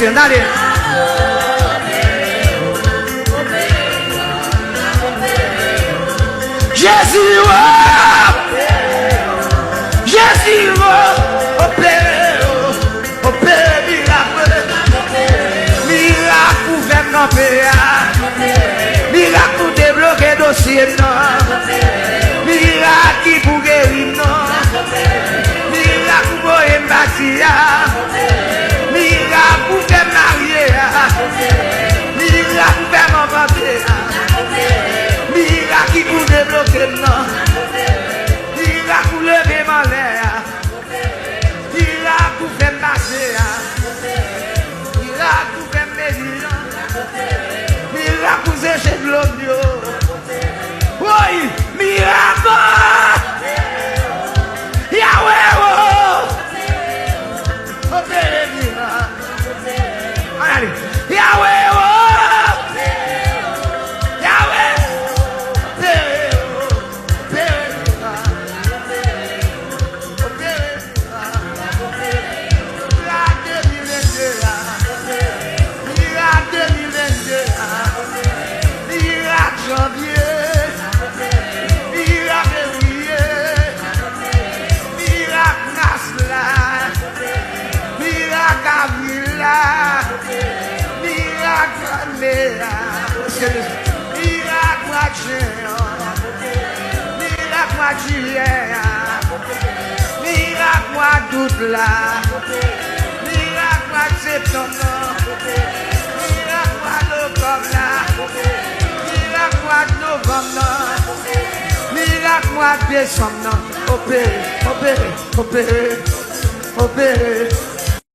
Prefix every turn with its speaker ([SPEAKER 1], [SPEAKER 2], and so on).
[SPEAKER 1] monsieur. Allez. Jésus, Jésus, opère miracle. Miracle pour faire camper. Miracle pour débloquer dossier. Miracle qui pour guérir. Miracle pour bâtir. Miracle pour faire marier. Miracle pour faire m'enfanter. Miracle qui pour débloquer. Miracle pour lever mon l'air. Miracle pour faire marcher. Miracle pour faire médire. Miracle pour sécher de l'eau. Oui, miracle. Yahweh, opérez miracle. Allez, Yahweh, Yahweh, opérez miracle toute là, miracle septembre, miracle octobre là, miracle novembre, miracle décembre, opéré, opéré, opéré, opéré.